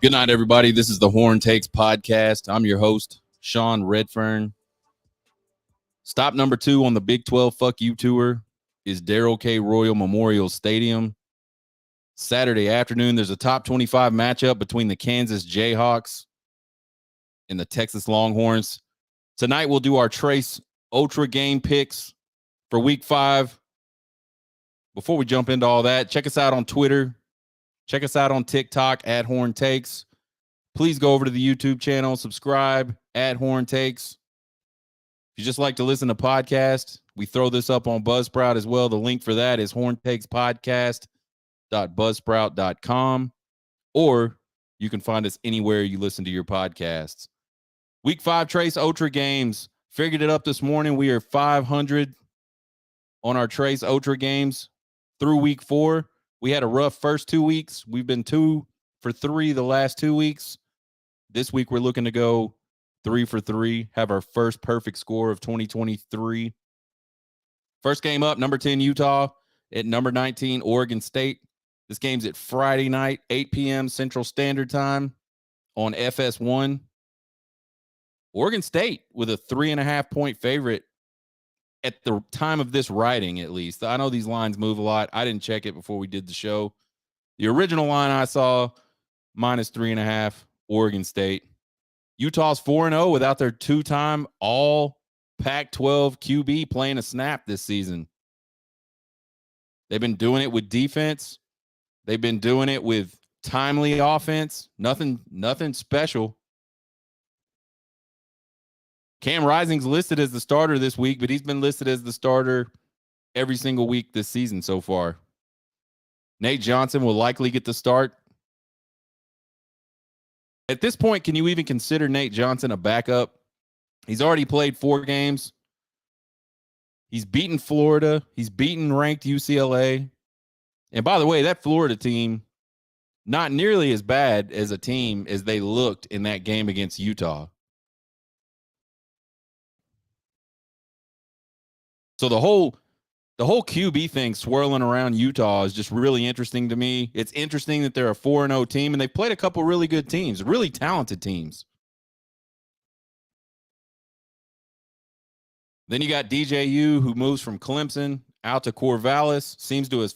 Good night, everybody. This is the Horn Takes podcast. I'm your host, Sean Redfern. Stop number 2 on the Big 12 Fuck You Tour is Darrell K. Royal Memorial Stadium. Saturday afternoon, there's a top 25 matchup between the Kansas Jayhawks and the Texas Longhorns. Tonight, we'll do our Tres Otra Game picks for Week 5. Before we jump into all that, check us out on Twitter. Check us out on TikTok at Horn Takes. Please go over to the YouTube channel, subscribe at Horn Takes. If you just like to listen to podcasts, we throw this up on Buzzsprout as well. The link for that is horntakespodcast.buzzsprout.com, or you can find us anywhere you listen to your podcasts. Week 5 Tres Otra games. Figured it up this morning. We are 500 on our Tres Otra games through week 4. We had a rough first 2 weeks. We've been 2 for 3 the last 2 weeks. This week, we're looking to go 3 for 3, have our first perfect score of 2023. First game up, number 10, Utah at number 19, Oregon State. This game's at Friday night, 8 p.m. Central Standard Time on FS1. Oregon State with a 3.5-point favorite at the time of this writing, at least. I know these lines move a lot. I didn't check it before we did the show. The original line I saw, minus 3.5, Oregon State. Utah's 4-0 without their two-time all Pac-12 QB playing a snap this season. They've been doing it with defense. They've been doing it with timely offense. Nothing special. Cam Rising's listed as the starter this week, but he's been listed as the starter every single week this season so far. Nate Johnson will likely get the start. At this point, can you even consider Nate Johnson a backup? He's already played 4 games. He's beaten Florida. He's beaten ranked UCLA. And by the way, that Florida team, not nearly as bad as a team as they looked in that game against Utah. So the whole QB thing swirling around Utah is just really interesting to me. It's interesting that they're a 4-0 team, and they played a couple really good teams, really talented teams. Then you got DJU, who moves from Clemson out to Corvallis, seems to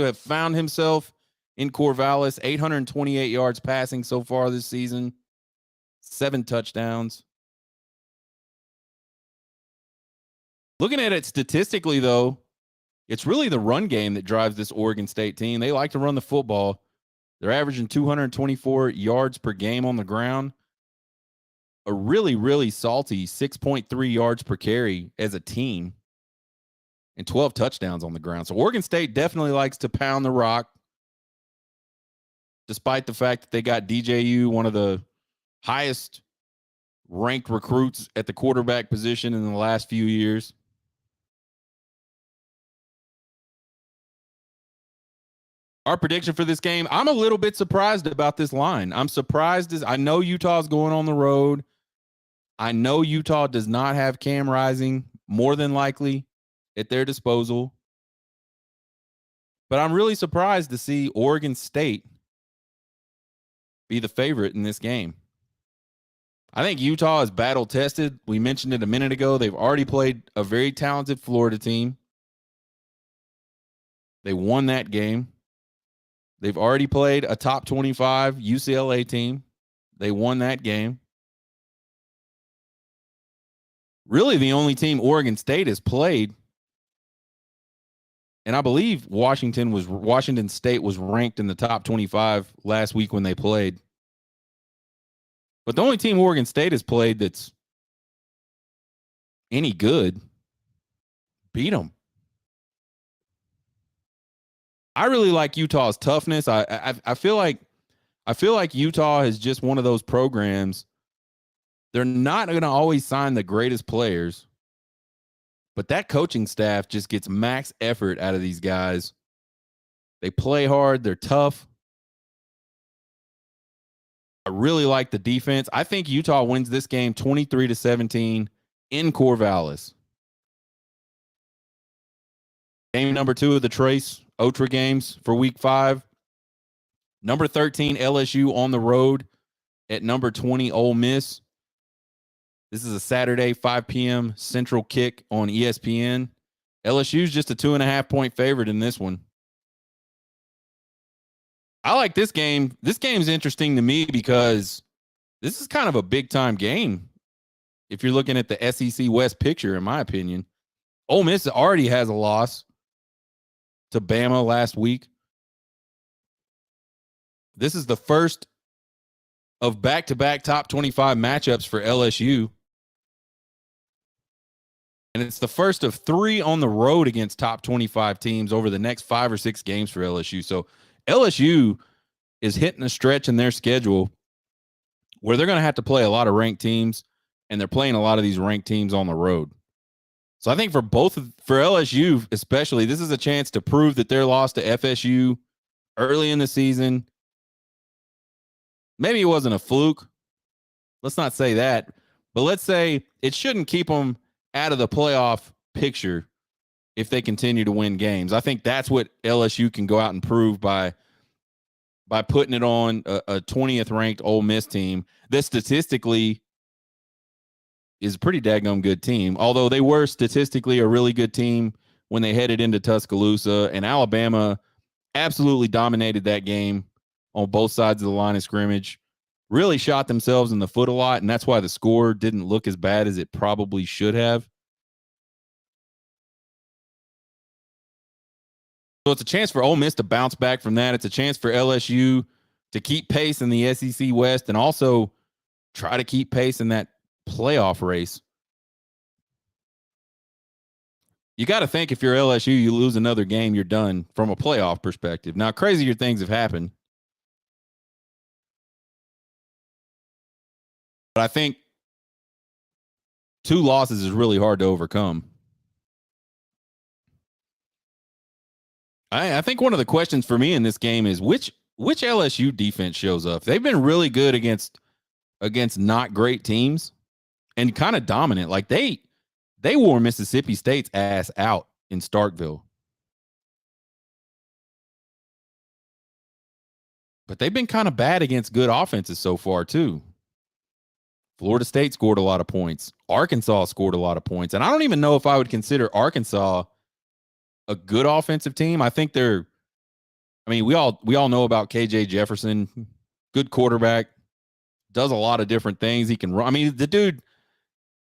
have found himself in Corvallis. 828 yards passing so far this season, 7 touchdowns. Looking at it statistically, though, it's really the run game that drives this Oregon State team. They like to run the football. They're averaging 224 yards per game on the ground. A really, really salty 6.3 yards per carry as a team. And 12 touchdowns on the ground. So Oregon State definitely likes to pound the rock. Despite the fact that they got DJU, one of the highest ranked recruits at the quarterback position in the last few years. Our prediction for this game, I'm a little bit surprised about this line. I'm surprised. I know Utah's going on the road. I know Utah does not have Cam Rising, more than likely, at their disposal. But I'm really surprised to see Oregon State be the favorite in this game. I think Utah is battle-tested. We mentioned it a minute ago. They've already played a very talented Florida team. They won that game. They've already played a top 25 UCLA team. They won that game. Really, the only team Oregon State has played, and I believe Washington State was ranked in the top 25 last week when they played. But the only team Oregon State has played that's any good beat them. I really like Utah's toughness. I feel like Utah is just one of those programs. They're not going to always sign the greatest players, but that coaching staff just gets max effort out of these guys. They play hard. They're tough. I really like the defense. I think Utah wins this game 23-17 in Corvallis. Game number 2 of the Tres Otra games for week 5. Number 13, LSU on the road at number 20, Ole Miss. This is a Saturday, 5 p.m. Central kick on ESPN. LSU's just a 2.5-point favorite in this one. I like this game. This game's interesting to me because this is kind of a big-time game if you're looking at the SEC West picture, in my opinion. Ole Miss already has a loss to Bama last week. This is the first of back-to-back top 25 matchups for LSU. And it's the first of 3 on the road against top 25 teams over the next 5 or 6 games for LSU. So LSU is hitting a stretch in their schedule where they're going to have to play a lot of ranked teams, and they're playing a lot of these ranked teams on the road. So I think for LSU especially, this is a chance to prove that their loss to FSU early in the season, maybe it wasn't a fluke. Let's not say that. But let's say it shouldn't keep them out of the playoff picture if they continue to win games. I think that's what LSU can go out and prove by putting it on a 20th ranked Ole Miss team that statistically is a pretty daggum good team. Although they were statistically a really good team when they headed into Tuscaloosa, and Alabama absolutely dominated that game on both sides of the line of scrimmage. Really shot themselves in the foot a lot, and that's why the score didn't look as bad as it probably should have. So it's a chance for Ole Miss to bounce back from that. It's a chance for LSU to keep pace in the SEC West and also try to keep pace in that playoff race. You got to think if you're LSU, you lose another game, you're done from a playoff perspective. Now, crazier things have happened. But I think 2 losses is really hard to overcome. I think one of the questions for me in this game is which LSU defense shows up. They've been really good against not great teams and kind of dominant. Like they wore Mississippi State's ass out in Starkville. But they've been kind of bad against good offenses so far too. Florida State scored a lot of points. Arkansas scored a lot of points. And I don't even know if I would consider Arkansas a good offensive team. I think we all know about KJ Jefferson, good quarterback, does a lot of different things. He can run. I mean, the dude,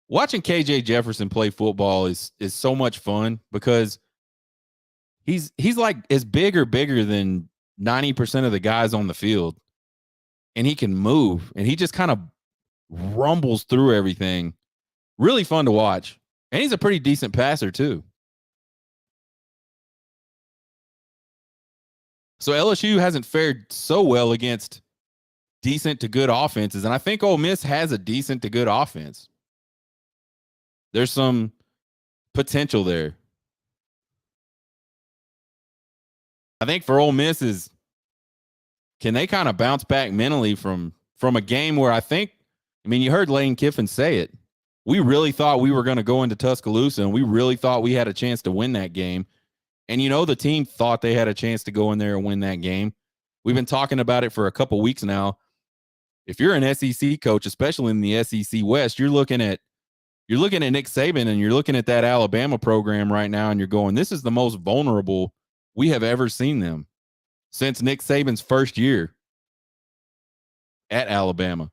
watching KJ Jefferson play football is so much fun because he's like as bigger than 90% of the guys on the field. And he can move, and he just kind of rumbles through everything. Really fun to watch. And he's a pretty decent passer too. So LSU hasn't fared so well against decent to good offenses. And I think Ole Miss has a decent to good offense. There's some potential there. I think for Ole Miss is, can they kind of bounce back mentally from a game where you heard Lane Kiffin say it. We really thought we were going to go into Tuscaloosa, and we really thought we had a chance to win that game. And, the team thought they had a chance to go in there and win that game. We've been talking about it for a couple weeks now. If you're an SEC coach, especially in the SEC West, you're looking at Nick Saban, and you're looking at that Alabama program right now, and you're going, this is the most vulnerable we have ever seen them since Nick Saban's first year at Alabama.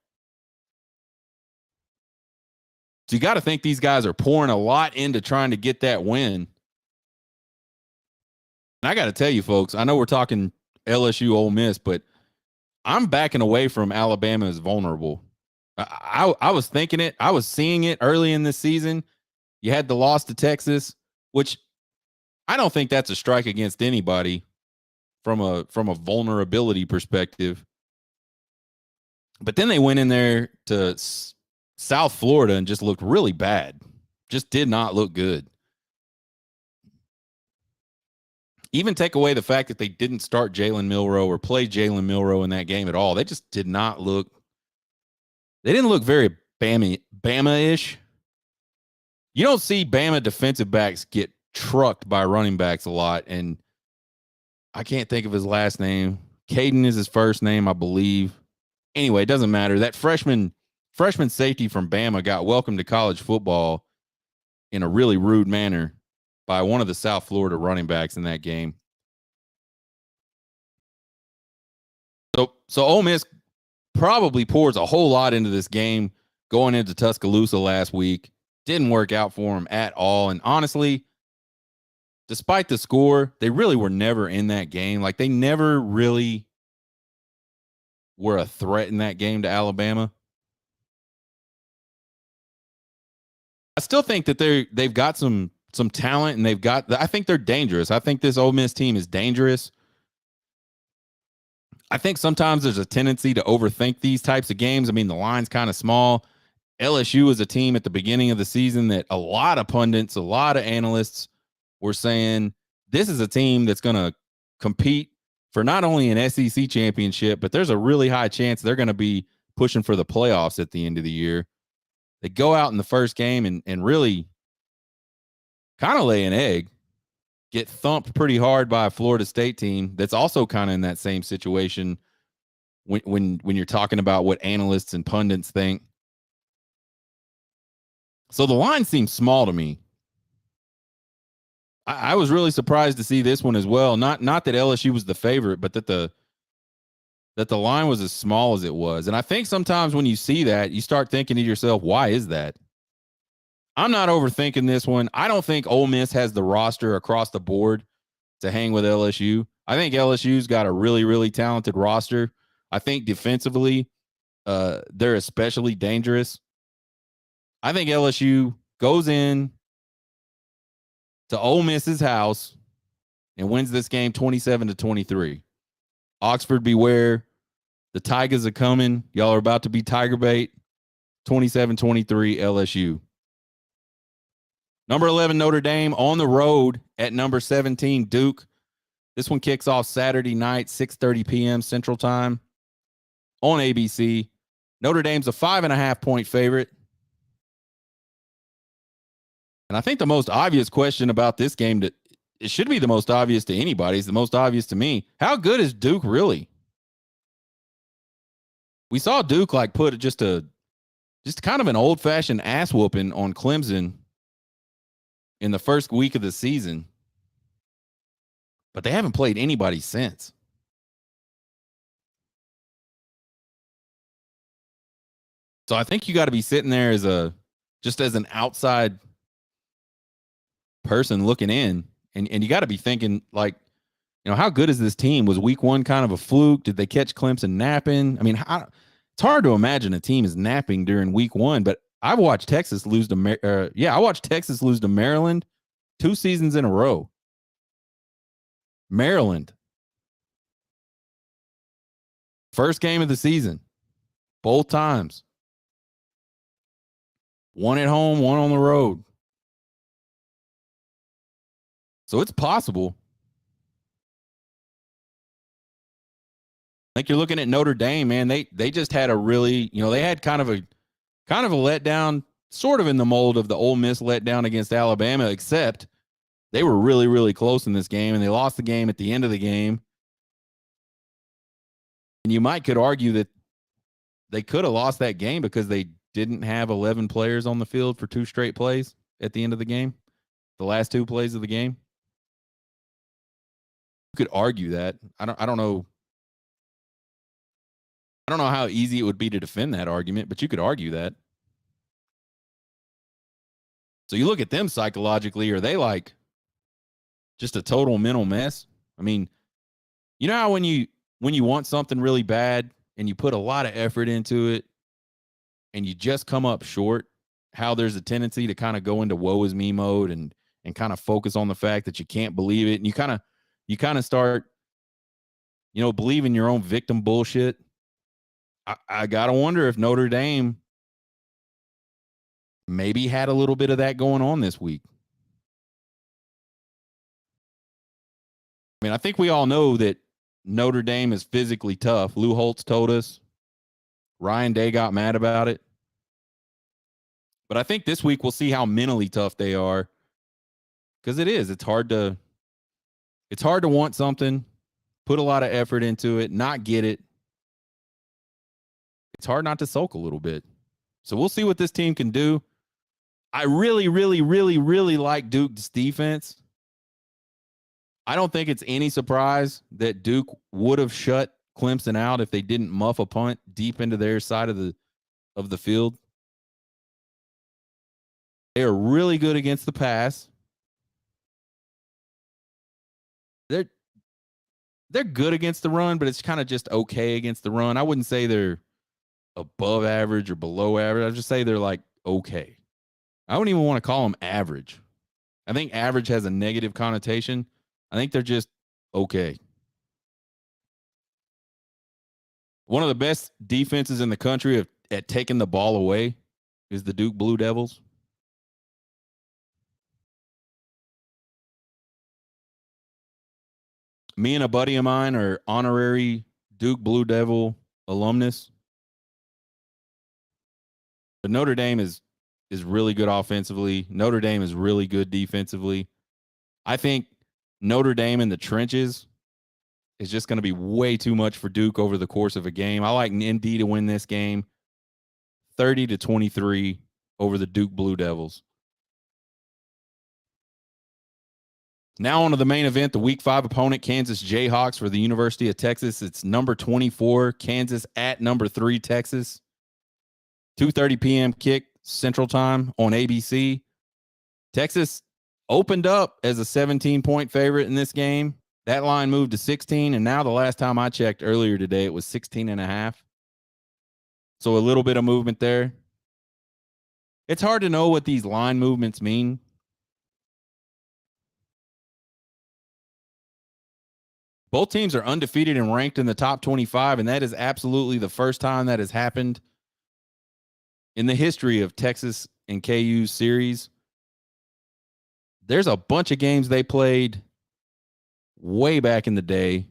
So you got to think these guys are pouring a lot into trying to get that win. And I got to tell you, folks, I know we're talking LSU, Ole Miss, but I'm backing away from Alabama as vulnerable. I was thinking it. I was seeing it early in this season. You had the loss to Texas, which I don't think that's a strike against anybody from a vulnerability perspective. But then they went in there to South Florida and just looked really bad. Just did not look good. Even take away the fact that they didn't start Jalen Milroe or play Jalen Milroe in that game at all. They just did not look. They didn't look very Bama-ish. You don't see Bama defensive backs get trucked by running backs a lot. And I can't think of his last name. Caden is his first name, I believe. Anyway, it doesn't matter. That freshman safety from Bama got welcomed to college football in a really rude manner by one of the South Florida running backs in that game. So Ole Miss probably pours a whole lot into this game going into Tuscaloosa last week. Didn't work out for them at all. And honestly, despite the score, they really were never in that game. Like, they never really were a threat in that game to Alabama. I still think that they've got some talent, and I think they're dangerous. I think this Ole Miss team is dangerous. I think sometimes there's a tendency to overthink these types of games. I mean, the line's kind of small. LSU is a team at the beginning of the season that a lot of pundits, a lot of analysts were saying this is a team that's going to compete for not only an SEC championship, but there's a really high chance they're going to be pushing for the playoffs at the end of the year. They go out in the first game and really kind of lay an egg, get thumped pretty hard by a Florida State team that's also kind of in that same situation when you're talking about what analysts and pundits think. So the line seems small to me. I was really surprised to see this one as well. Not that LSU was the favorite, but that the line was as small as it was. And I think sometimes when you see that, you start thinking to yourself, why is that? I'm not overthinking this one. I don't think Ole Miss has the roster across the board to hang with LSU. I think LSU's got a really, really talented roster. I think defensively, they're especially dangerous. I think LSU goes in to Ole Miss's house and wins this game 27-23. Oxford, beware. The Tigers are coming. Y'all are about to be Tiger bait. 27-23 LSU. Number 11, Notre Dame on the road at number 17, Duke. This one kicks off Saturday night, 6:30 p.m. Central Time on ABC. Notre Dame's a 5.5-point favorite. And I think the most obvious question about this game, it should be the most obvious to anybody, is the most obvious to me. How good is Duke really? We saw Duke like put just kind of an old-fashioned ass whooping on Clemson in the first week of the season. But they haven't played anybody since. So I think you got to be sitting there as an outside person looking in, and you got to be thinking, like, how good is this team? Was week one kind of a fluke? Did they catch Clemson napping? I mean, it's hard to imagine a team is napping during week one, but I've watched Texas lose to Maryland 2 seasons in a row. Maryland. First game of the season. Both times. One at home, one on the road. So it's possible. Like, you're looking at Notre Dame, man. They just had a really, they had kind of a letdown, sort of in the mold of the Ole Miss letdown against Alabama, except they were really, really close in this game, and they lost the game at the end of the game. And you could argue that they could have lost that game because they didn't have 11 players on the field for 2 straight plays at the end of the game, the last 2 plays of the game. You could argue that. I don't know. I don't know how easy it would be to defend that argument, but you could argue that. So you look at them psychologically, are they like just a total mental mess? I mean, you know how when you want something really bad and you put a lot of effort into it and you just come up short, how there's a tendency to kind of go into woe is me mode and kind of focus on the fact that you can't believe it, and you kind of start believing your own victim bullshit. I gotta wonder if Notre Dame maybe had a little bit of that going on this week. I mean, I think we all know that Notre Dame is physically tough. Lou Holtz told us. Ryan Day got mad about it. But I think this week we'll see how mentally tough they are. Because it is. It's hard to want something put a lot of effort into it, not get it. It's hard not to sulk a little bit. So we'll see what this team can do. I really, really, really, really like Duke's defense. I don't think it's any surprise that Duke would have shut Clemson out if they didn't muff a punt deep into their side of the field. They are really good against the pass. They're good against the run, but it's kind of just okay against the run. I wouldn't say they're above average or below average. I'd just say they're like okay. I wouldn't even want to call them average. I think average has a negative connotation. I think they're just okay. One of the best defenses in the country at taking the ball away is the Duke Blue Devils. Me and a buddy of mine are honorary Duke Blue Devil alumnus. But Notre Dame is really good offensively. Notre Dame is really good defensively. I think Notre Dame in the trenches is just going to be way too much for Duke over the course of a game. I like ND to win this game 30-23 over the Duke Blue Devils. Now on to the main event, the Week 5 opponent, Kansas Jayhawks for the University of Texas. It's number 24, Kansas at number 3, Texas. 2:30 p.m. kick Central Time on ABC. Texas opened up as a 17-point favorite in this game. That line moved to 16, and now the last time I checked earlier today, it was 16.5. So a little bit of movement there. It's hard to know what these line movements mean. Both teams are undefeated and ranked in the top 25, and that is absolutely the first time that has happened in the history of Texas and KU's series. There's a bunch of games they played way back in the day.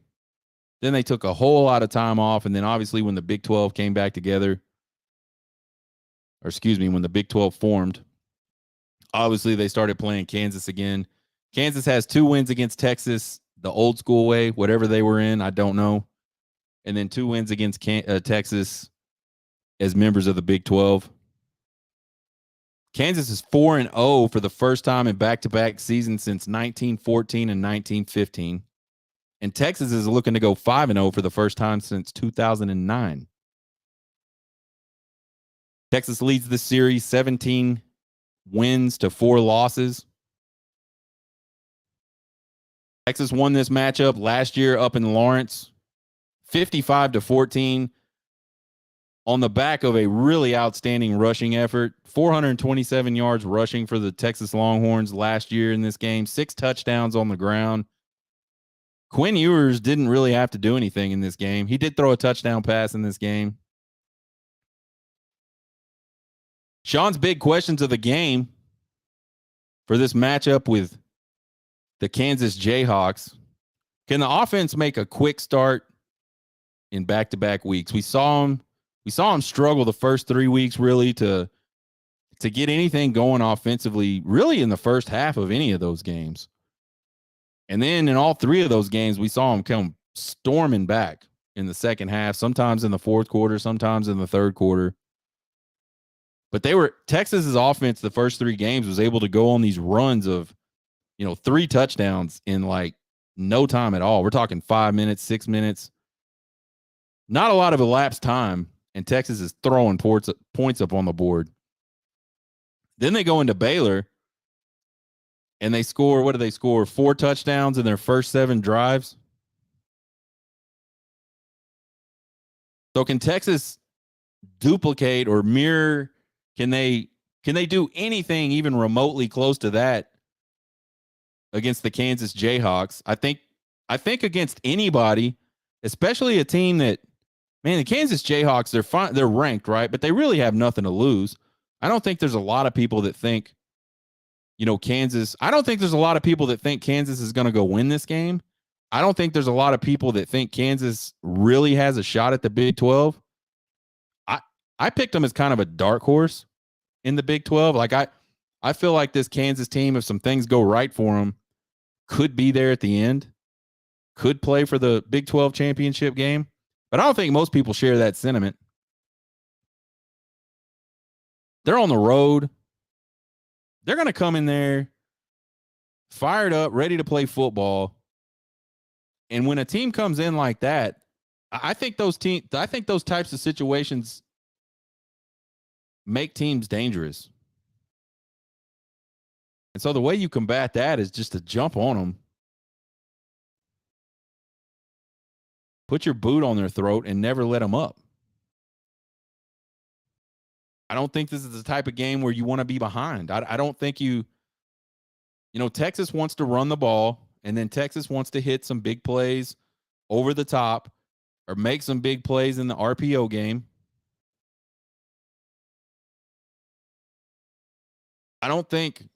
Then they took a whole lot of time off, and then obviously when the Big 12 came back together, or excuse me, when the Big 12 formed, obviously they started playing Kansas again. Kansas has 2 wins against Texas the old school way, whatever they were in, I don't know. And then 2 wins against Texas as members of the Big 12. Kansas is 4-0 for the first time in back-to-back seasons since 1914 and 1915. And Texas is looking to go 5-0 for the first time since 2009. Texas leads the series 17 wins to 4 losses. Texas won this matchup last year up in Lawrence, 55-14, on the back of a really outstanding rushing effort. 427 yards rushing for the Texas Longhorns last year in this game, 6 touchdowns on the ground. Quinn Ewers didn't really have to do anything in this game. He did throw a touchdown pass in this game. Sean's big questions of the game for this matchup with the Kansas Jayhawks. Can the offense make a quick start in back-to-back weeks? We saw them struggle the first 3 weeks really to get anything going offensively, really in the first half of any of those games. And then in all 3 of those games, we saw them come storming back in the second half, sometimes in the fourth quarter, sometimes in the third quarter. But Texas's offense the first 3 games was able to go on these runs of 3 touchdowns in like no time at all. We're talking 5 minutes, 6 minutes. Not a lot of elapsed time, and Texas is throwing points up on the board. Then they go into Baylor, and they score, what do they score? 4 touchdowns in their first 7 drives. So can Texas duplicate or mirror? Can they do anything even remotely close to that against the Kansas Jayhawks? I think against anybody, especially a team that, man, the Kansas Jayhawks, they're ranked, right? But they really have nothing to lose. I don't think there's a lot of people that think, Kansas. I don't think there's a lot of people that think Kansas is going to go win this game. I don't think there's a lot of people that think Kansas really has a shot at the Big 12. I picked them as kind of a dark horse in the Big 12. Like I feel like this Kansas team, if some things go right for them, could be there at the end. could play for the Big 12 championship game. But I don't think most people share that sentiment. They're on the road. They're going to come in there fired up, ready to play football. And when a team comes in like that, I think those types of situations make teams dangerous. And so the way you combat that is just to jump on them, put your boot on their throat, and never let them up. I don't think this is the type of game where you want to be behind. I don't think Texas wants to run the ball, and then Texas wants to hit some big plays over the top or make some big plays in the RPO game. I don't think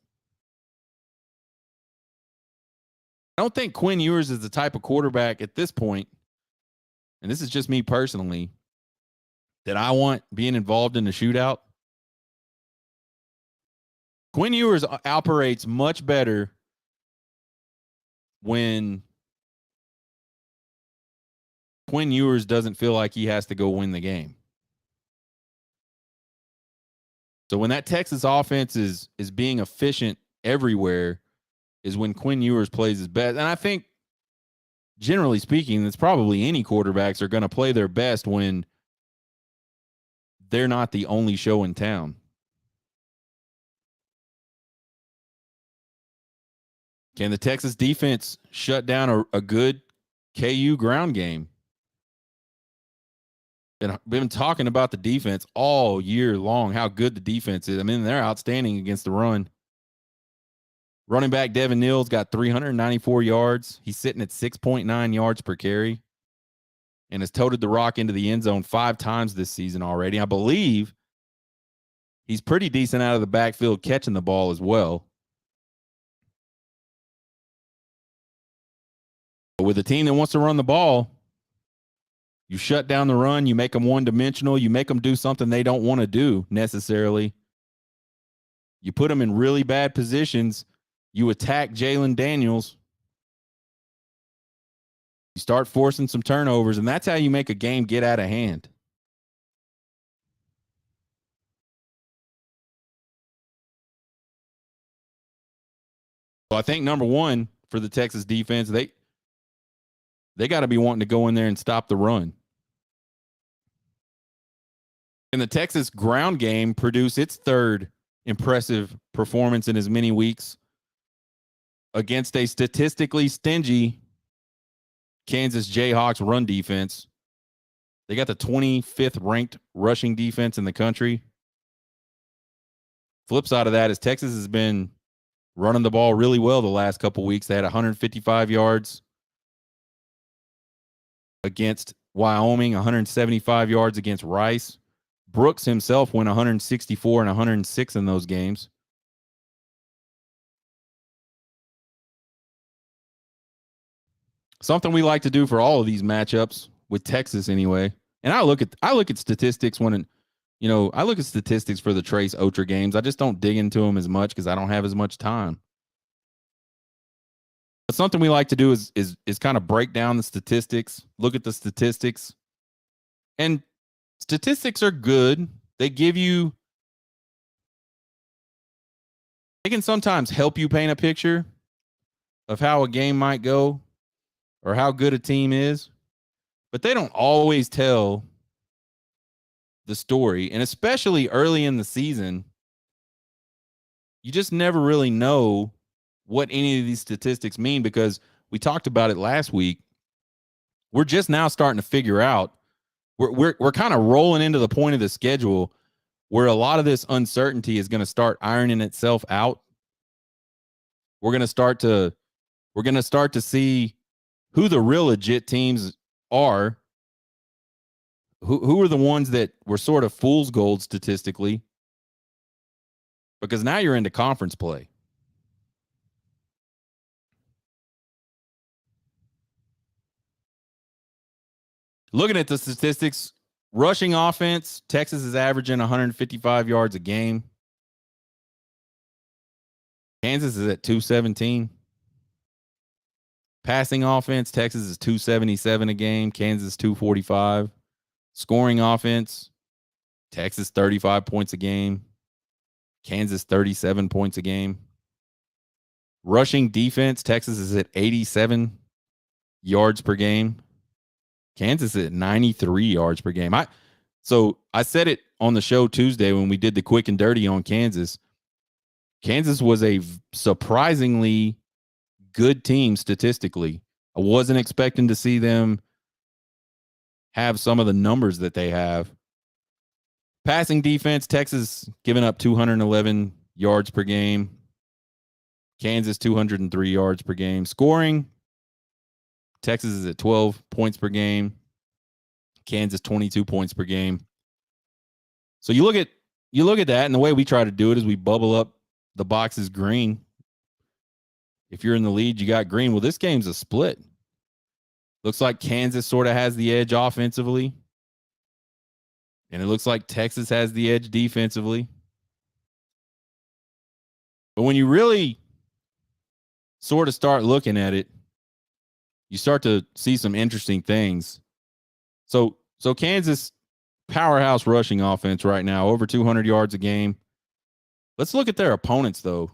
Quinn Ewers is the type of quarterback at this point, and this is just me personally, that I want being involved in the shootout. Quinn Ewers operates much better when Quinn Ewers doesn't feel like he has to go win the game. So when that Texas offense is being efficient everywhere is when Quinn Ewers plays his best. And I think, generally speaking, it's probably any quarterbacks are going to play their best when they're not the only show in town. Can the Texas defense shut down a good KU ground game? And we've been talking about the defense all year long, how good the defense is. I mean, they're outstanding against the run. Running back Devin Neal's got 394 yards. He's sitting at 6.9 yards per carry and has toted the rock into the end zone 5 times this season already. I believe he's pretty decent out of the backfield catching the ball as well. But with a team that wants to run the ball, you shut down the run, you make them one-dimensional, you make them do something they don't want to do necessarily. You put them in really bad positions. You attack Jalen Daniels. You start forcing some turnovers, and that's how you make a game get out of hand. So I think number one for the Texas defense, they got to be wanting to go in there and stop the run. And the Texas ground game produced its third impressive performance in as many weeks against a statistically stingy Kansas Jayhawks run defense. They got the 25th ranked rushing defense in the country. Flip side of that is Texas has been running the ball really well the last couple weeks. They had 155 yards against Wyoming, 175 yards against Rice. Brooks himself went 164 and 106 in those games. Something we like to do for all of these matchups with Texas anyway. And I look at statistics I look at statistics for the Tres Otra games. I just don't dig into them as much because I don't have as much time. But something we like to do is kind of break down the statistics, look at the statistics. And statistics are good. They can sometimes help you paint a picture of how a game might go or how good a team is, but they don't always tell the story. And especially early in the season, you just never really know what any of these statistics mean because we talked about it last week. We're just now starting to figure out. We're kind of rolling into the point of the schedule where a lot of this uncertainty is going to start ironing itself out. We're going to start to see who the real legit teams are. Who are the ones that were sort of fool's gold statistically? Because now you're into conference play. Looking at the statistics, rushing offense, Texas is averaging 155 yards a game. Kansas is at 217. Passing offense, Texas is 277 a game, Kansas 245. Scoring offense, Texas 35 points a game, Kansas 37 points a game. Rushing defense, Texas is at 87 yards per game. Kansas is at 93 yards per game. So I said it on the show Tuesday when we did the quick and dirty on Kansas. Kansas was a surprisingly good team statistically. I wasn't expecting to see them have some of the numbers that they have. Passing defense, Texas giving up 211 yards per game. Kansas 203 yards per game. Scoring, Texas is at 12 points per game. Kansas 22 points per game. So you look at that, and the way we try to do it is we bubble up the boxes green. If you're in the lead, you got green. Well, this game's a split. Looks like Kansas sort of has the edge offensively. And it looks like Texas has the edge defensively. But when you really sort of start looking at it, you start to see some interesting things. So Kansas, powerhouse rushing offense right now, over 200 yards a game. Let's look at their opponents, though.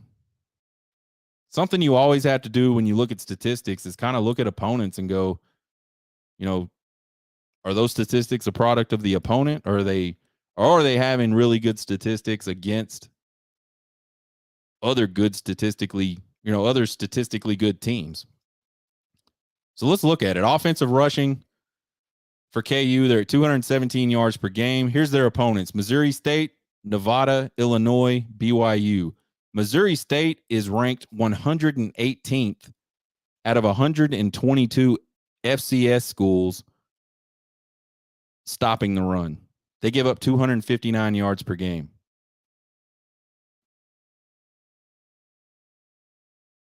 Something you always have to do when you look at statistics is kind of look at opponents and go, are those statistics a product of the opponent, or are they having really good statistics against other statistically good teams? So let's look at it. Offensive rushing for KU, they're at 217 yards per game. Here's their opponents: Missouri State, Nevada, Illinois, BYU. Missouri State is ranked 118th out of 122 FCS schools stopping the run. They give up 259 yards per game.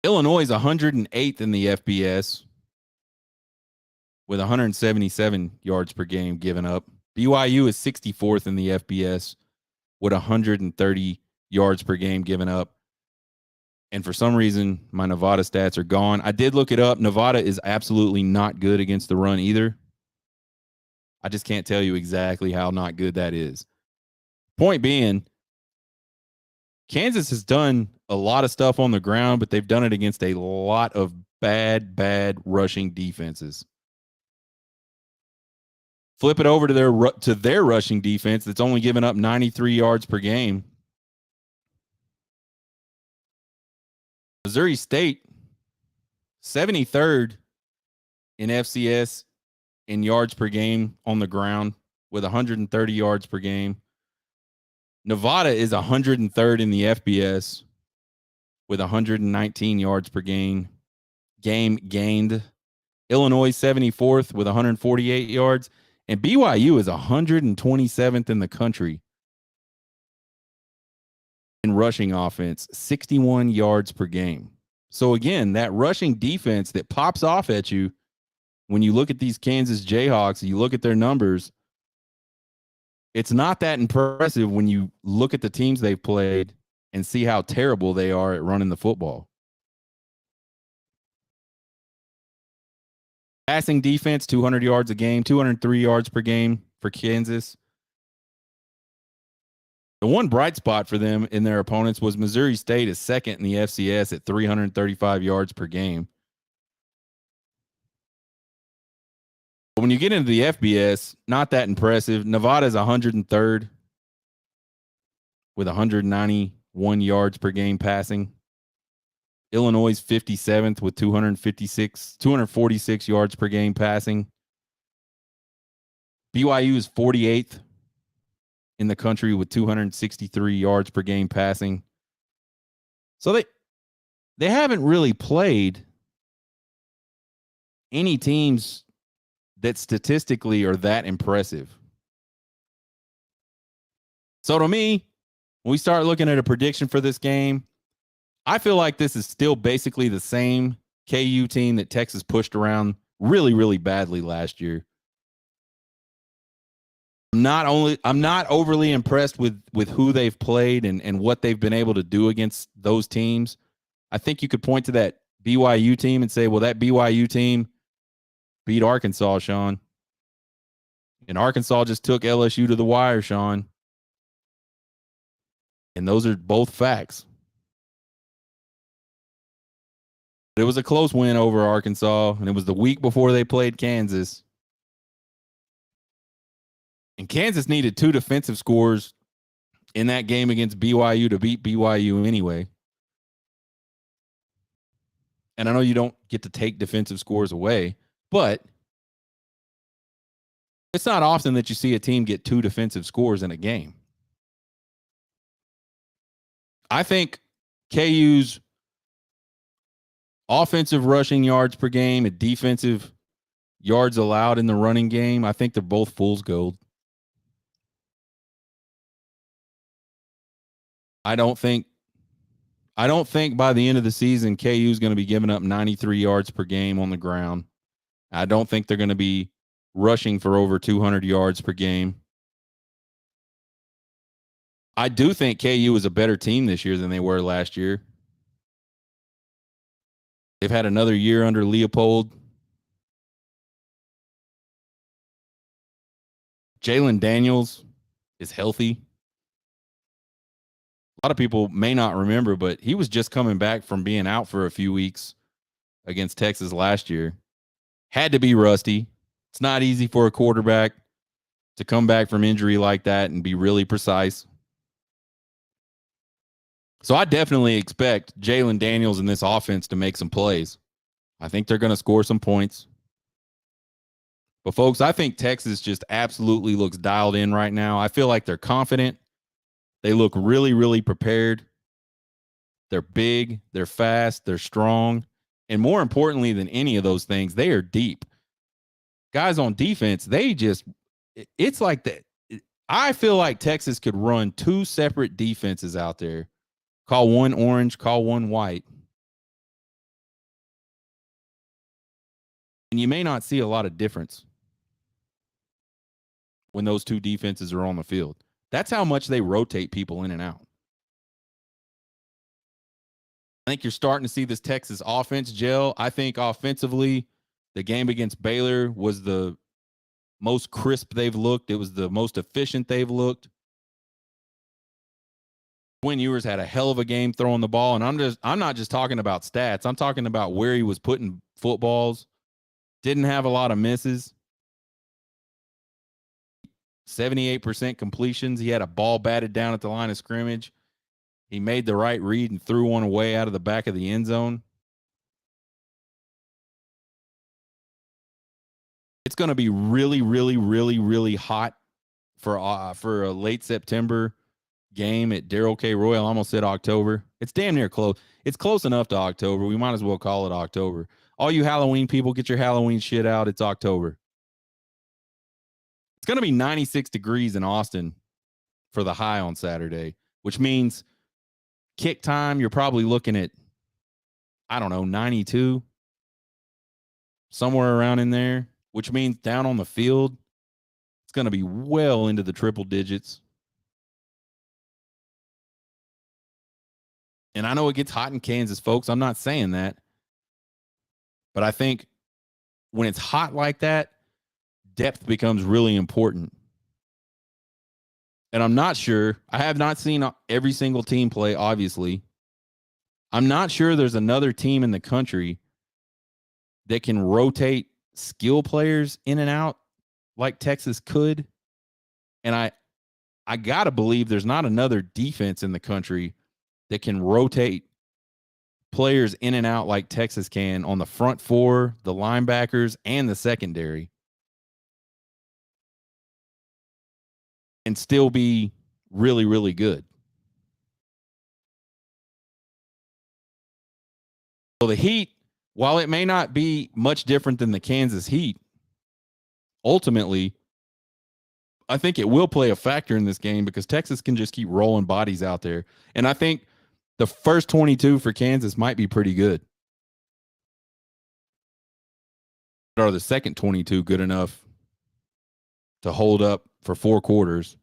Illinois is 108th in the FBS with 177 yards per game given up. BYU is 64th in the FBS with 130 yards per game given up. And for some reason, my Nevada stats are gone. I did look it up. Nevada is absolutely not good against the run either. I just can't tell you exactly how not good that is. Point being, Kansas has done a lot of stuff on the ground, but they've done it against a lot of bad rushing defenses. Flip it over to their rushing defense that's only given up 93 yards per game. Missouri State, 73rd in FCS in yards per game on the ground with 130 yards per game. Nevada is 103rd in the FBS with 119 yards per game gained. Illinois 74th with 148 yards. And BYU is 127th in the country in rushing offense, 61 yards per game. So again, that rushing defense that pops off at you when you look at these Kansas Jayhawks, you look at their numbers, it's not that impressive when you look at the teams they've played and see how terrible they are at running the football. Passing defense, 200 yards a game, 203 yards per game for Kansas. The one bright spot for them in their opponents was Missouri State is second in the FCS at 335 yards per game. But when you get into the FBS, not that impressive. Nevada is 103rd with 191 yards per game passing. Illinois is 57th with 246 yards per game passing. BYU is 48th in the country with 263 yards per game passing. So they haven't really played any teams that statistically are that impressive. So to me, when we start looking at a prediction for this game, I feel like this is still basically the same KU team that Texas pushed around really, really badly last year. I'm not overly impressed with who they've played and what they've been able to do against those teams. I think you could point to that BYU team and say, well, that BYU team beat Arkansas, Sean. And Arkansas just took LSU to the wire, Sean. And those are both facts. It was a close win over Arkansas, and it was the week before they played Kansas. And Kansas needed 2 defensive scores in that game against BYU to beat BYU anyway. And I know you don't get to take defensive scores away, but it's not often that you see a team get 2 defensive scores in a game. I think KU's offensive rushing yards per game and defensive yards allowed in the running game, I think they're both fool's gold. I don't think by the end of the season KU is going to be giving up 93 yards per game on the ground. I don't think they're going to be rushing for over 200 yards per game. I do think KU is a better team this year than they were last year. They've had another year under Leopold. Jalen Daniels is healthy. A lot of people may not remember, but he was just coming back from being out for a few weeks against Texas last year. Had to be rusty. It's not easy for a quarterback to come back from injury like that and be really precise. So I definitely expect Jalen Daniels in this offense to make some plays. I think they're going to score some points. But, folks, I think Texas just absolutely looks dialed in right now. I feel like they're confident. They look really, really prepared. They're big, they're fast, they're strong. And more importantly than any of those things, they are deep. Guys on defense, it's like that. I feel like Texas could run 2 separate defenses out there. Call one orange, call one white. And you may not see a lot of difference when those 2 defenses are on the field. That's how much they rotate people in and out. I think you're starting to see this Texas offense gel. I think offensively, the game against Baylor was the most crisp they've looked. It was the most efficient they've looked. Quinn Ewers had a hell of a game throwing the ball, and I'm not just talking about stats. I'm talking about where he was putting footballs. Didn't have a lot of misses. 78% completions. He had a ball batted down at the line of scrimmage. He made the right read and threw one away out of the back of the end zone. It's going to be really, really, really, really hot for a late September game at Darrell K. Royal. I almost said October. It's damn near close. It's close enough to October. We might as well call it October. All you Halloween people, get your Halloween shit out. It's October. It's going to be 96 degrees in Austin for the high on Saturday, which means kick time, you're probably looking at, 92, somewhere around in there, which means down on the field, it's going to be well into the triple digits. And I know it gets hot in Kansas, folks. I'm not saying that. But I think when it's hot like that, depth becomes really important. And I'm not sure. I have not seen every single team play, obviously. I'm not sure there's another team in the country that can rotate skill players in and out like Texas could. And I got to believe there's not another defense in the country that can rotate players in and out like Texas can on the front 4, the linebackers, and the secondary, and still be really, really good. So the Heat, while it may not be much different than the Kansas Heat, ultimately, I think it will play a factor in this game because Texas can just keep rolling bodies out there. And I think the first 22 for Kansas might be pretty good. But are the second 22 good enough to hold up for 4 quarters?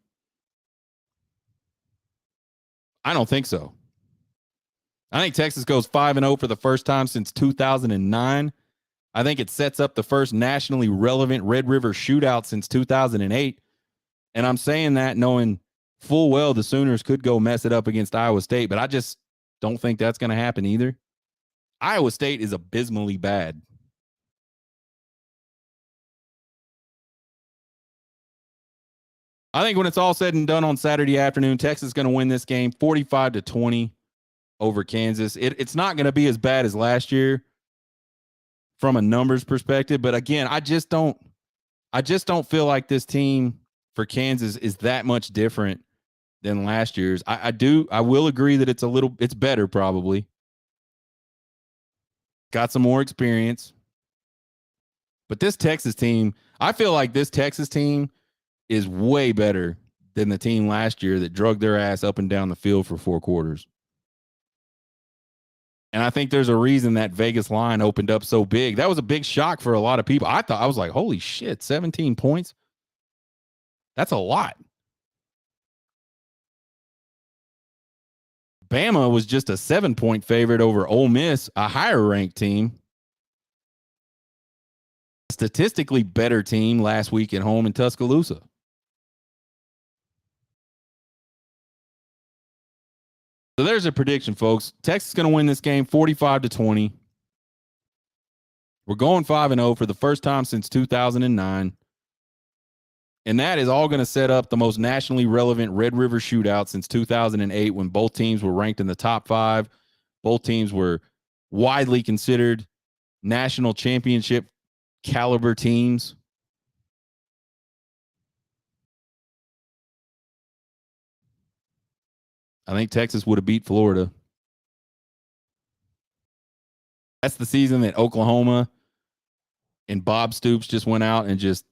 I don't think so. I think Texas goes 5-0 for the first time since 2009. I think it sets up the first nationally relevant Red River shootout since 2008. And I'm saying that knowing full well the Sooners could go mess it up against Iowa State, but I just don't think that's going to happen either. Iowa State is abysmally bad. I think when it's all said and done on Saturday afternoon, Texas is going to win this game 45-20 over Kansas. It's not going to be as bad as last year from a numbers perspective, but again, I just don't feel like this team for Kansas is that much different than last year's. I will agree that it's better probably. Got some more experience. But this Texas team, I feel like this Texas team is way better than the team last year that drugged their ass up and down the field for 4 quarters. And I think there's a reason that Vegas line opened up so big. That was a big shock for a lot of people. I was like, holy shit, 17 points? That's a lot. Bama was just a 7-point favorite over Ole Miss, a higher ranked team. Statistically better team last week at home in Tuscaloosa. So there's a prediction, folks. Texas is going to win this game 45-20. We're going 5-0 for the first time since 2009. And that is all going to set up the most nationally relevant Red River shootout since 2008 when both teams were ranked in the top 5. Both teams were widely considered national championship caliber teams. I think Texas would have beat Florida. That's the season that Oklahoma and Bob Stoops just went out and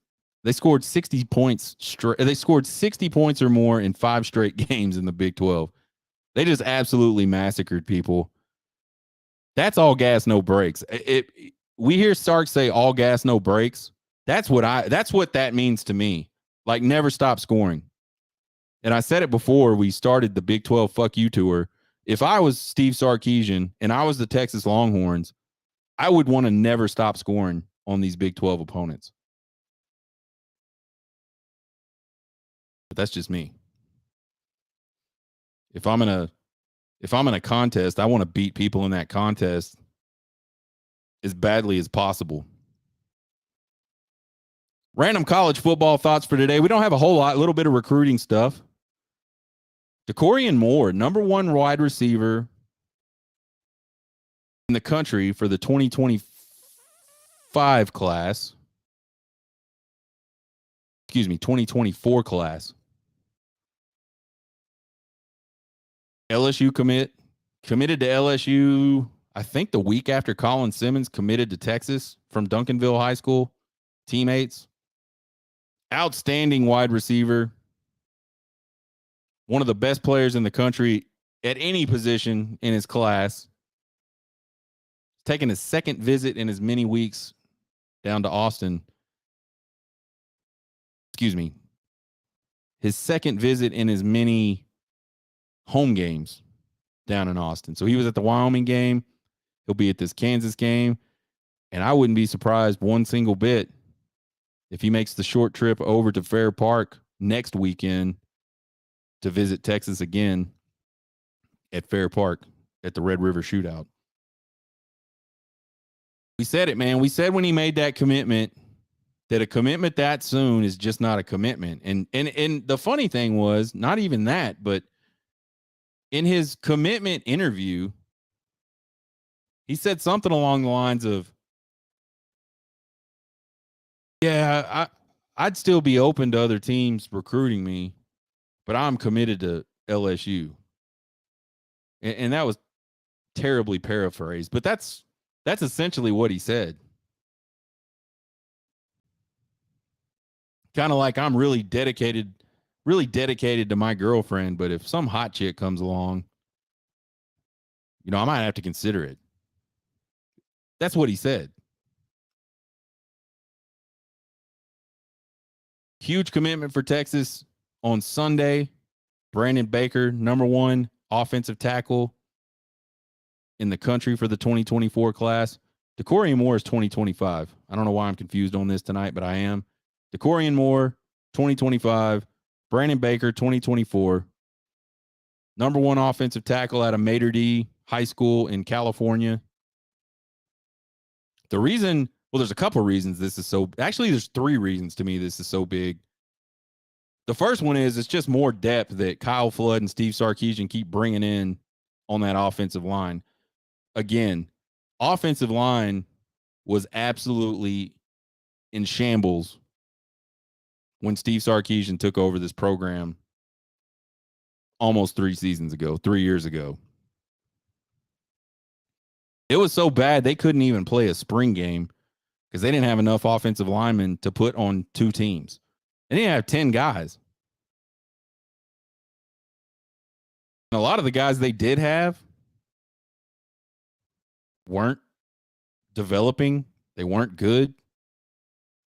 they scored 60 points straight. They scored 60 points or more in 5 straight games in the Big 12. They just absolutely massacred people. That's all gas, no brakes. We hear Sark say all gas, no brakes. That's what that means to me. Like never stop scoring. And I said it before we started the Big 12 Fuck You Tour. If I was Steve Sarkisian and I was the Texas Longhorns, I would want to never stop scoring on these Big 12 opponents. But that's just me. If I'm in a contest, I want to beat people in that contest as badly as possible. Random college football thoughts for today. We don't have a whole lot, a little bit of recruiting stuff. DeCorian Moore, number 1 wide receiver in the country for the 2025 class. 2024 class. LSU committed to LSU, I think the week after Colin Simmons committed to Texas from Duncanville High School. Teammates. Outstanding wide receiver. One of the best players in the country at any position in his class. Taking his second visit in as many weeks down to Austin. His second visit in as many home games down in Austin. So he was at the Wyoming game. He'll be at this Kansas game. And I wouldn't be surprised one single bit if he makes the short trip over to Fair Park next weekend to visit Texas again at Fair Park at the Red River Shootout. We said it, man. We said when he made that commitment that a commitment that soon is just not a commitment. And the funny thing was, not even that, but in his commitment interview, he said something along the lines of, yeah, I'd still be open to other teams recruiting me, but I'm committed to LSU. And that was terribly paraphrased, but that's essentially what he said. Kind of like I'm really dedicated to my girlfriend, but if some hot chick comes along, I might have to consider it. That's what he said. Huge commitment for Texas on Sunday. Brandon Baker, number 1 offensive tackle in the country for the 2024 class. DeCorian Moore is 2025. I don't know why I'm confused on this tonight, but I am. DeCorian Moore, 2025. Brandon Baker, 2024. Number one offensive tackle out of Mater D High School in California. The reason, well, there's a couple reasons this is so, actually, there's three reasons to me this is so big. The first one is it's just more depth that Kyle Flood and Steve Sarkisian keep bringing in on that offensive line. Again, offensive line was absolutely in shambles when Steve Sarkisian took over this program almost 3 years ago. It was so bad they couldn't even play a spring game because they didn't have enough offensive linemen to put on 2 teams. They didn't have 10 guys. And a lot of the guys they did have weren't developing. They weren't good,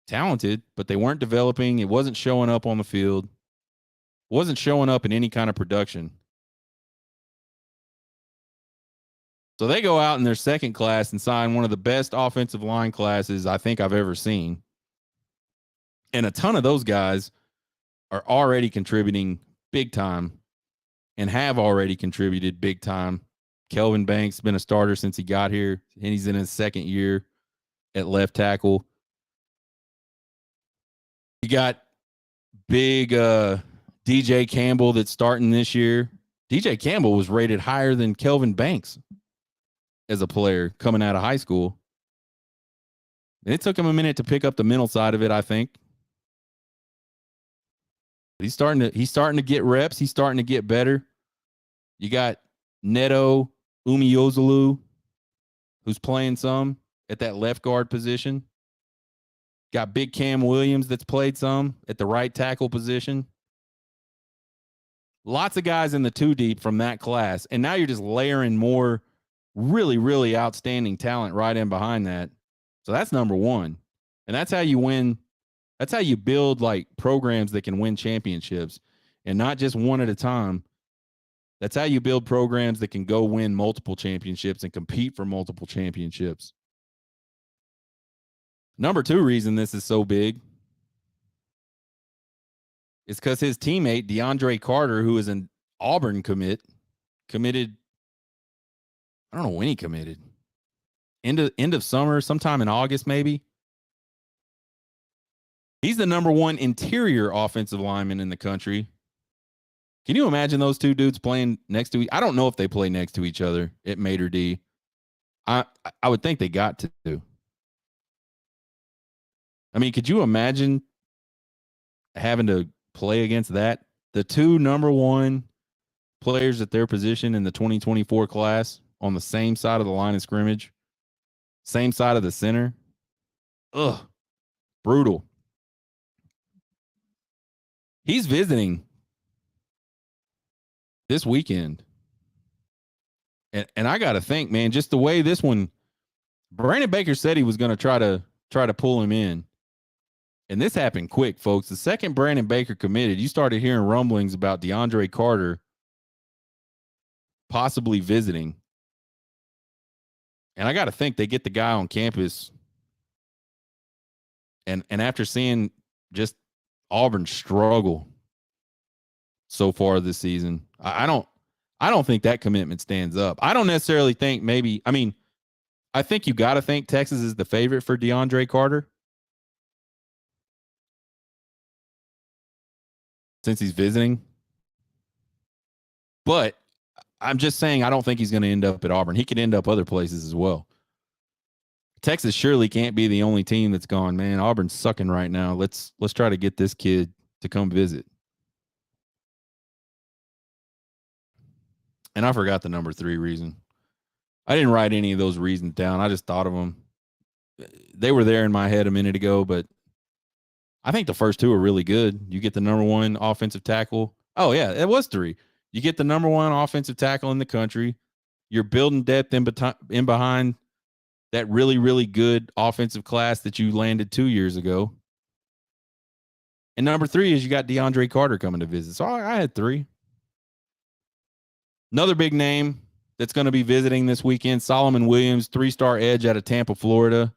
talented, but they weren't developing. It wasn't showing up on the field. It wasn't showing up in any kind of production. So they go out in their second class and sign one of the best offensive line classes I think I've ever seen. And a ton of those guys are already contributing big time and have already contributed big time. Kelvin Banks has been a starter since he got here, and he's in his second year at left tackle. You got big DJ Campbell that's starting this year. DJ Campbell was rated higher than Kelvin Banks as a player coming out of high school. And it took him a minute to pick up the mental side of it, I think. But he's starting to get reps. He's starting to get better. You got Neto Umeozulu, who's playing some at that left guard position. Got big Cam Williams that's played some at the right tackle position. Lots of guys in the 2 deep from that class. And now you're just layering more really, really outstanding talent right in behind that. So that's number one. And that's how you win. That's how you build like programs that can win championships, and not just one at a time. That's how you build programs that can go win multiple championships and compete for multiple championships. Number 2 reason this is so big is because his teammate, DeAndre Carter, who is an Auburn committed, I don't know when he committed. End of summer, sometime in August, maybe. He's the number 1 interior offensive lineman in the country. Can you imagine those 2 dudes playing next to each? I don't know if they play next to each other at Mater D. I would think they got to. I mean, could you imagine having to play against that? The 2 number 1 players at their position in the 2024 class on the same side of the line of scrimmage, same side of the center. Ugh, brutal. He's visiting this weekend. And I got to think, man, just the way this one, Brandon Baker said he was going to try to pull him in. And this happened quick, folks. The second Brandon Baker committed, you started hearing rumblings about DeAndre Carter possibly visiting. And I got to think they get the guy on campus. And after seeing just Auburn struggle so far this season, I don't think that commitment stands up. I don't necessarily think I think you got to think Texas is the favorite for DeAndre Carter since he's visiting. But I'm just saying I don't think he's going to end up at Auburn. He could end up other places as well. Texas surely can't be the only team that's gone, man, Auburn's sucking right now. Let's try to get this kid to come visit. And I forgot the number 3 reason. I didn't write any of those reasons down. I just thought of them. They were there in my head a minute ago, but I think the first 2 are really good. You get the number 1 offensive tackle. Oh, yeah, it was 3. You get the number 1 offensive tackle in the country. You're building depth in behind that really, really good offensive class that you landed 2 years ago. And number 3 is you got DeAndre Carter coming to visit. So I had 3. Another big name that's going to be visiting this weekend. Solomon Williams, 3-star edge out of Tampa, Florida.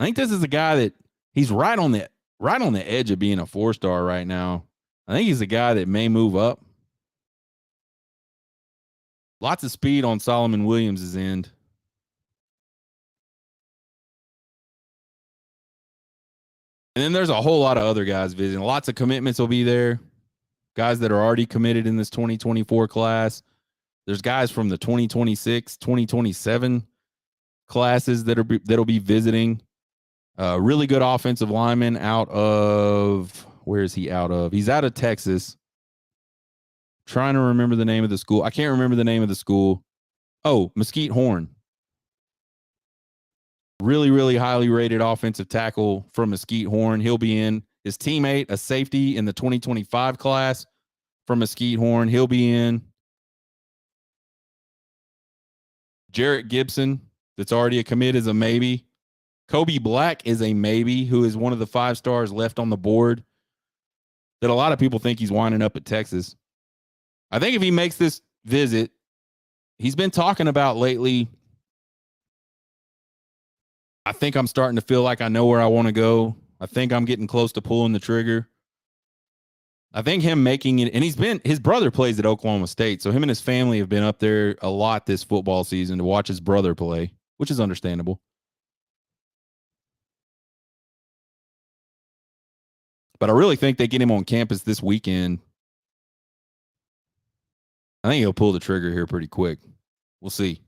I think this is a guy that he's right on the edge of being a 4-star right now. I think he's a guy that may move up. Lots of speed on Solomon Williams' end. And then there's a whole lot of other guys visiting. Lots of commitments will be there. Guys that are already committed in this 2024 class. There's guys from the 2026, 2027 classes that'll be visiting. Really good offensive lineman out of, where is he out of? He's out of Texas. Trying to remember the name of the school. I can't remember the name of the school. Oh, Mesquite Horn. Really, really highly rated offensive tackle from Mesquite Horn. He'll be in. His teammate, a safety in the 2025 class from Mesquite Horn. He'll be in. Jarrett Gibson, that's already a commit, is a maybe. Kobe Black is a maybe, who is one of the 5 stars left on the board that a lot of people think he's winding up at Texas. I think if he makes this visit, he's been talking about lately, I think I'm starting to feel like I know where I want to go. I think I'm getting close to pulling the trigger. I think him making it, and his brother plays at Oklahoma State, so him and his family have been up there a lot this football season to watch his brother play, which is understandable. But I really think they get him on campus this weekend. I think he'll pull the trigger here pretty quick. We'll see.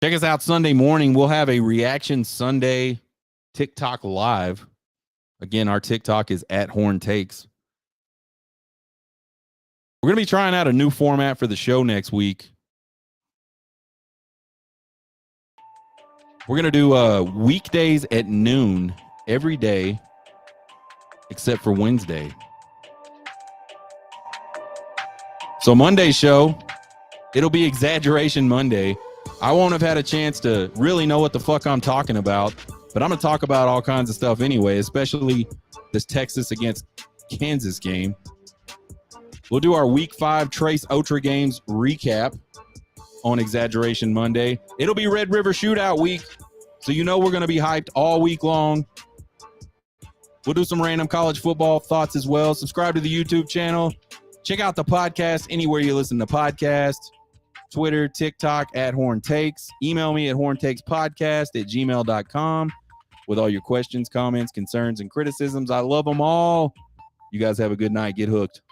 Check us out Sunday morning. We'll have a Reaction Sunday TikTok live. Again, our TikTok is @HornTakes. We're going to be trying out a new format for the show next week. We're going to do weekdays at noon every day except for Wednesday. So Monday's show, it'll be Exaggeration Monday. I won't have had a chance to really know what the fuck I'm talking about, but I'm going to talk about all kinds of stuff anyway, especially this Texas against Kansas game. We'll do our Week 5 Tres Otra Games recap on Exaggeration Monday. It'll be Red River Shootout week, so you know we're going to be hyped all week long. We'll do some random college football thoughts as well. Subscribe to the YouTube channel. Check out the podcast anywhere you listen to podcasts. Twitter, TikTok, @HornTakes. Email me at horntakespodcast@gmail.com with all your questions, comments, concerns, and criticisms. I love them all. You guys have a good night. Get hooked.